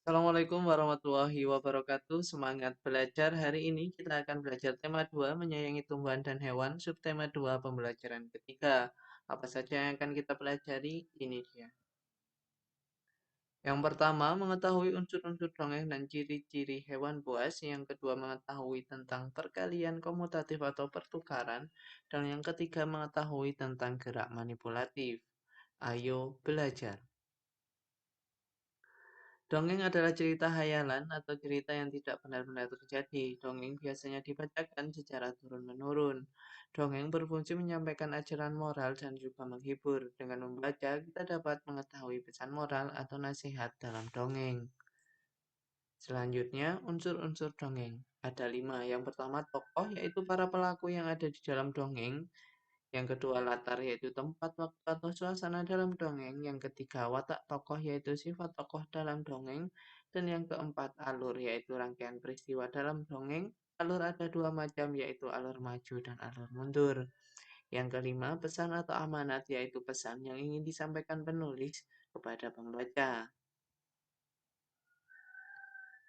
Assalamualaikum warahmatullahi wabarakatuh. Semangat belajar. Hari ini kita akan belajar tema 2 menyayangi tumbuhan dan hewan, subtema 2 pembelajaran ketiga. Apa saja yang akan kita pelajari? Ini dia. Yang pertama, mengetahui unsur-unsur dongeng dan ciri-ciri hewan buas. Yang kedua, mengetahui tentang perkalian komutatif atau pertukaran. Dan yang ketiga, mengetahui tentang gerak manipulatif. Ayo belajar. Dongeng adalah cerita hayalan atau cerita yang tidak benar-benar terjadi. Dongeng biasanya dibacakan secara turun-menurun. Dongeng berfungsi menyampaikan ajaran moral dan juga menghibur. Dengan membaca, kita dapat mengetahui pesan moral atau nasihat dalam dongeng. Selanjutnya, unsur-unsur dongeng. Ada 5. Yang pertama, tokoh, yaitu para pelaku yang ada di dalam dongeng. Yang kedua, latar, yaitu tempat, waktu, atau suasana dalam dongeng. Yang ketiga, watak tokoh, yaitu sifat tokoh dalam dongeng. Dan yang keempat, alur, yaitu rangkaian peristiwa dalam dongeng. Alur ada 2 macam, yaitu alur maju dan alur mundur. Yang kelima, pesan atau amanat, yaitu pesan yang ingin disampaikan penulis kepada pembaca.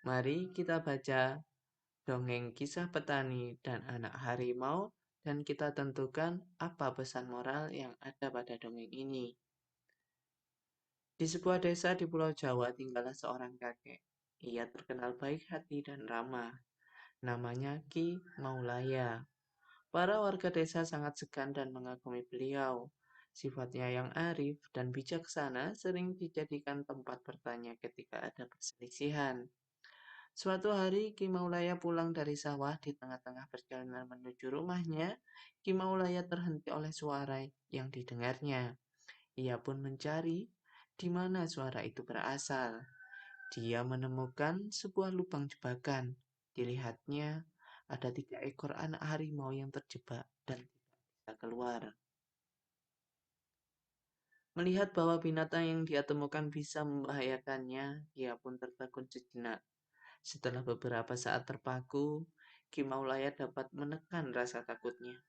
Mari kita baca dongeng Kisah Petani dan Anak Harimau, dan kita tentukan apa pesan moral yang ada pada dongeng ini. Di sebuah desa di Pulau Jawa tinggallah seorang kakek. Ia terkenal baik hati dan ramah. Namanya Ki Maulaya. Para warga desa sangat segan dan mengagumi beliau. Sifatnya yang arif dan bijaksana sering dijadikan tempat bertanya ketika ada perselisihan. Suatu hari, Ki Maulaya pulang dari sawah. Di tengah-tengah perjalanan menuju rumahnya, Ki Maulaya terhenti oleh suara yang didengarnya. Ia pun mencari di mana suara itu berasal. Dia menemukan sebuah lubang jebakan. Dilihatnya, ada 3 ekor anak harimau yang terjebak dan tidak bisa keluar. Melihat bahwa binatang yang dia temukan bisa membahayakannya, dia pun tertegun sejenak. Setelah beberapa saat terpaku, Ki Maulaya dapat menekan rasa takutnya.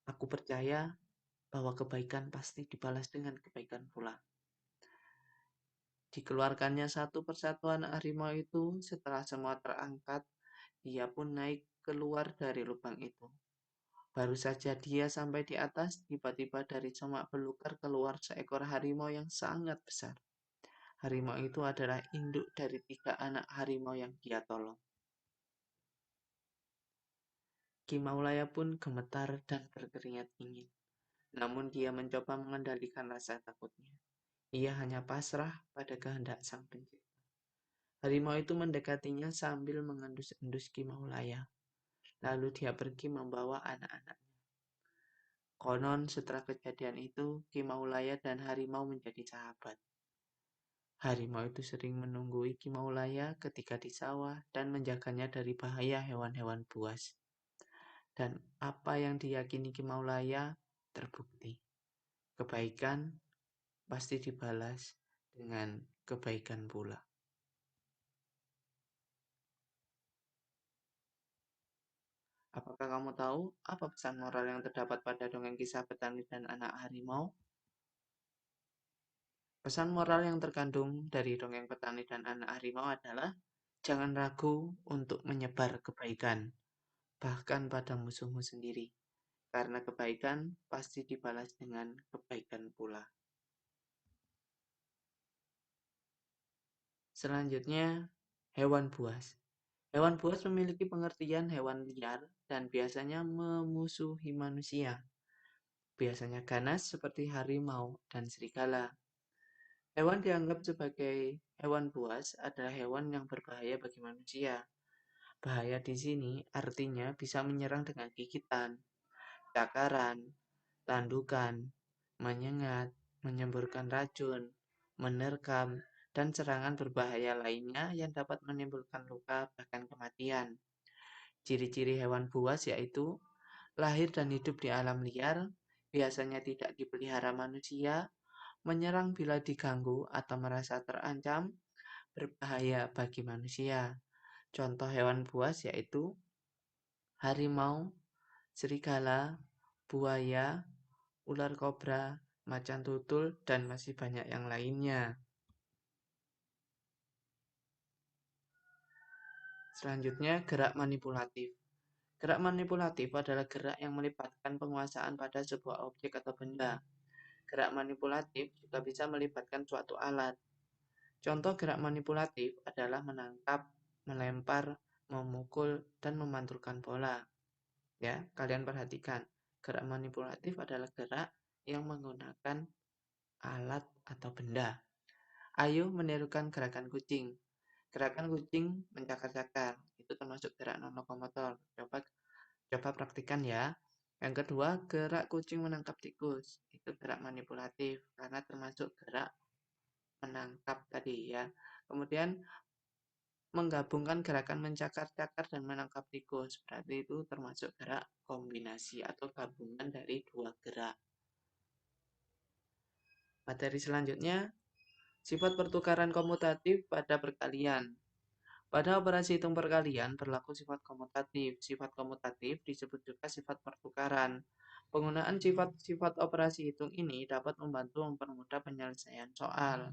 Aku percaya bahwa kebaikan pasti dibalas dengan kebaikan pula. Dikeluarkannya satu persatu anak harimau itu. Setelah semua terangkat, dia pun naik keluar dari lubang itu. Baru saja dia sampai di atas, tiba-tiba dari semak belukar keluar seekor harimau yang sangat besar. Harimau itu adalah induk dari 3 anak harimau yang dia tolong. Ki Maulaya pun gemetar dan berkeringat dingin. Namun dia mencoba mengendalikan rasa takutnya. Ia hanya pasrah pada kehendak Sang Pencipta. Harimau itu mendekatinya sambil mengendus-endus Ki Maulaya. Lalu dia pergi membawa anak-anaknya. Konon setelah kejadian itu, Ki Maulaya dan harimau menjadi sahabat. Harimau itu sering menunggui Ki Maulaya ketika di sawah dan menjaganya dari bahaya hewan-hewan buas. Dan apa yang diyakini Ki Maulaya terbukti. Kebaikan pasti dibalas dengan kebaikan pula. Apakah kamu tahu apa pesan moral yang terdapat pada dongeng Kisah Petani dan Anak Harimau? Pesan moral yang terkandung dari dongeng Petani dan Anak Harimau adalah jangan ragu untuk menyebar kebaikan, bahkan pada musuhmu sendiri. Karena kebaikan pasti dibalas dengan kebaikan pula. Selanjutnya, hewan buas. Hewan buas memiliki pengertian hewan liar dan biasanya memusuhi manusia. Biasanya ganas seperti harimau dan serigala. Hewan dianggap sebagai hewan buas adalah hewan yang berbahaya bagi manusia. Bahaya di sini artinya bisa menyerang dengan gigitan, cakaran, tandukan, menyengat, menyemburkan racun, menerkam, dan serangan berbahaya lainnya yang dapat menimbulkan luka bahkan kematian. Ciri-ciri hewan buas yaitu lahir dan hidup di alam liar, biasanya tidak dipelihara manusia, menyerang bila diganggu atau merasa terancam, berbahaya bagi manusia. Contoh hewan buas yaitu harimau, serigala, buaya, ular kobra, macan tutul, dan masih banyak yang lainnya. Selanjutnya, gerak manipulatif. Gerak manipulatif adalah gerak yang melibatkan penguasaan pada sebuah objek atau benda. Gerak manipulatif juga bisa melibatkan suatu alat. Contoh gerak manipulatif adalah menangkap, melempar, memukul, dan memantulkan bola. Ya, kalian perhatikan. Gerak manipulatif adalah gerak yang menggunakan alat atau benda. Ayo menirukan gerakan kucing. Gerakan kucing mencakar-cakar. Itu termasuk gerak non lokomotor. Coba praktikan ya. Yang kedua, gerak kucing menangkap tikus. Itu gerak manipulatif karena termasuk gerak menangkap tadi ya. Kemudian menggabungkan gerakan mencakar-cakar dan menangkap tikus. Berarti itu termasuk gerak kombinasi atau gabungan dari dua gerak. Materi selanjutnya, sifat pertukaran komutatif pada perkalian. Pada operasi hitung perkalian berlaku sifat komutatif. Sifat komutatif disebut juga sifat pertukaran. Penggunaan sifat-sifat operasi hitung ini dapat membantu mempermudah penyelesaian soal.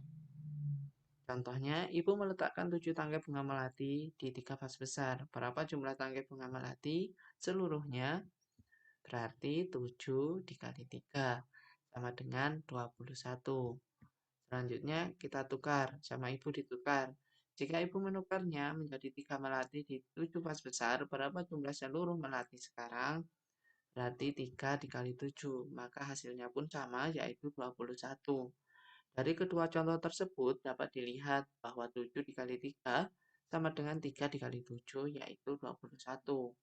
Contohnya, ibu meletakkan 7 tangkai bunga melati di 3 vas besar. Berapa jumlah tangkai bunga melati? Seluruhnya berarti 7 dikali 3 sama dengan 21. Selanjutnya kita tukar, sama ibu ditukar. Jika ibu menukarnya menjadi 3 melati di 7 vas besar, berapa jumlah seluruh melati sekarang? Berarti 3 dikali 7, maka hasilnya pun sama, yaitu 21. Dari kedua contoh tersebut dapat dilihat bahwa 7 dikali 3 sama dengan 3 dikali 7, yaitu 21.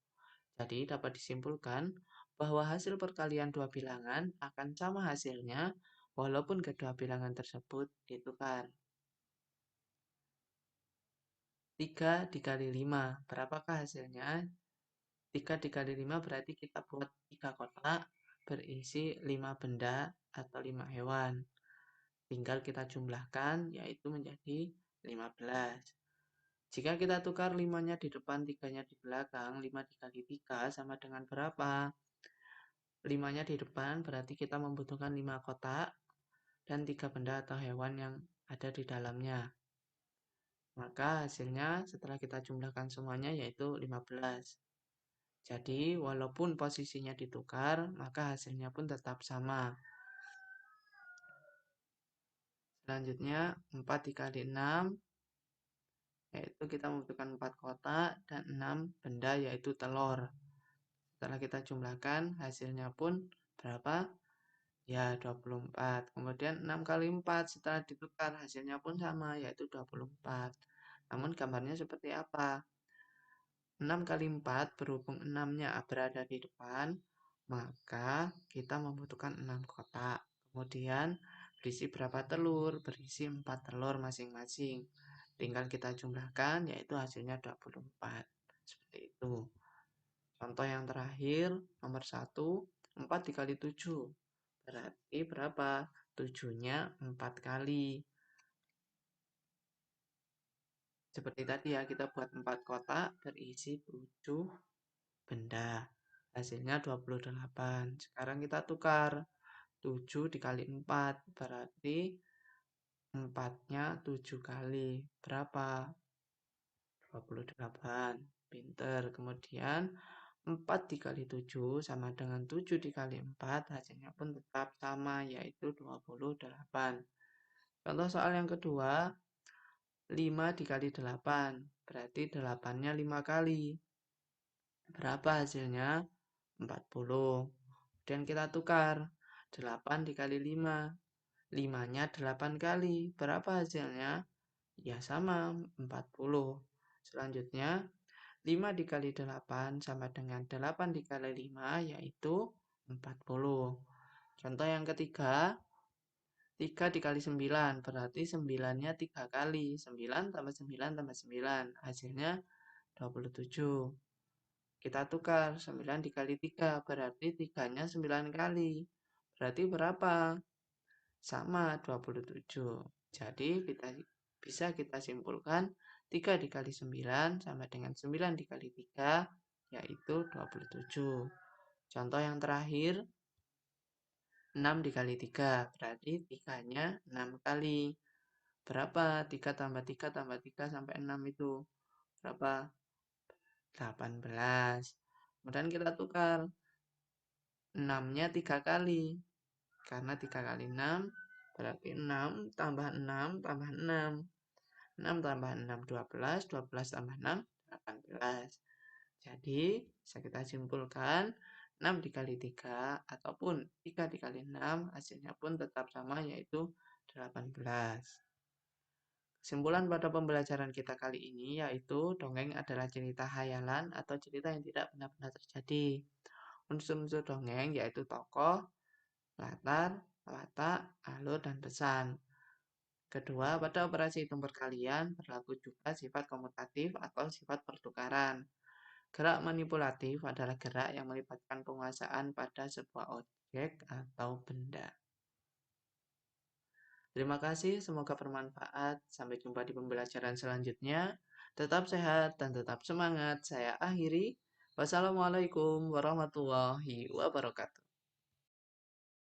Jadi dapat disimpulkan bahwa hasil perkalian dua bilangan akan sama hasilnya walaupun kedua bilangan tersebut ditukar. 3 dikali 5, berapakah hasilnya? 3 dikali 5 berarti kita buat 3 kotak berisi 5 benda atau 5 hewan. Tinggal kita jumlahkan, yaitu menjadi 15. Jika kita tukar 5-nya di depan, 3-nya di belakang, 5 dikali 3 sama dengan berapa? 5-nya di depan berarti kita membutuhkan 5 kotak dan 3 benda atau hewan yang ada di dalamnya. Maka hasilnya setelah kita jumlahkan semuanya yaitu 15. Jadi walaupun posisinya ditukar, maka hasilnya pun tetap sama. Selanjutnya 4 dikali 6, yaitu kita membutuhkan 4 kotak dan 6 benda yaitu telur. Setelah kita jumlahkan, hasilnya pun berapa? Ya, 24. Kemudian 6 kali 4 setelah ditukar, hasilnya pun sama, yaitu 24. Namun gambarnya seperti apa? 6 kali 4 berhubung 6-nya berada di depan, maka kita membutuhkan 6 kotak. Kemudian berisi berapa telur? Berisi 4 telur masing-masing. Tinggal kita jumlahkan, yaitu hasilnya 24. Seperti itu. Contoh yang terakhir, nomor 1, 4 dikali 7. Berarti berapa? 7-nya 4 kali. Seperti tadi ya, kita buat 4 kotak berisi 7 benda. Hasilnya 28. Sekarang kita tukar. 7 dikali 4. Berarti 4-nya 7 kali. Berapa? 28. Pinter. Kemudian 4 dikali 7 sama dengan 7 dikali 4. Hasilnya pun tetap sama, yaitu 28. Contoh soal yang kedua. 5 dikali 8. Berarti 8-nya 5 kali. Berapa hasilnya? 40. Kemudian kita tukar. 8 dikali 5. 5-nya 8 kali. Berapa hasilnya? Ya sama, 40. Selanjutnya, 5 dikali 8 sama dengan 8 dikali 5, yaitu 40. Contoh yang ketiga, 3 dikali 9, berarti 9-nya 3 kali. 9 tambah 9 tambah 9, hasilnya 27. Kita tukar, 9 dikali 3, berarti 3-nya 9 kali. Berarti berapa? Sama, 27. Jadi bisa kita simpulkan 3 dikali 9 sama dengan 9 dikali 3, yaitu 27. Contoh yang terakhir, 6 dikali 3, berarti 3-nya 6 kali. Berapa? 3 tambah 3 tambah 3 sampai 6 itu. Berapa? 18. Kemudian kita tukar. 6-nya 3 kali. Karena 3 kali 6 berarti 6 tambah 6 tambah 6. 6 tambah 6, 12. 12 tambah 6, 18. Jadi, bisa kita simpulkan 6 dikali 3 ataupun 3 dikali 6 hasilnya pun tetap sama yaitu 18. Kesimpulan pada pembelajaran kita kali ini yaitu dongeng adalah cerita khayalan atau cerita yang tidak benar-benar terjadi. Unsur-unsur dongeng yaitu tokoh, latar, watak, alur, dan pesan. Kedua, pada operasi hitung perkalian berlaku juga sifat komutatif atau sifat pertukaran. Gerak manipulatif adalah gerak yang melibatkan penguasaan pada sebuah objek atau benda. Terima kasih, semoga bermanfaat. Sampai jumpa di pembelajaran selanjutnya. Tetap sehat dan tetap semangat. Saya akhiri. Wassalamualaikum warahmatullahi wabarakatuh.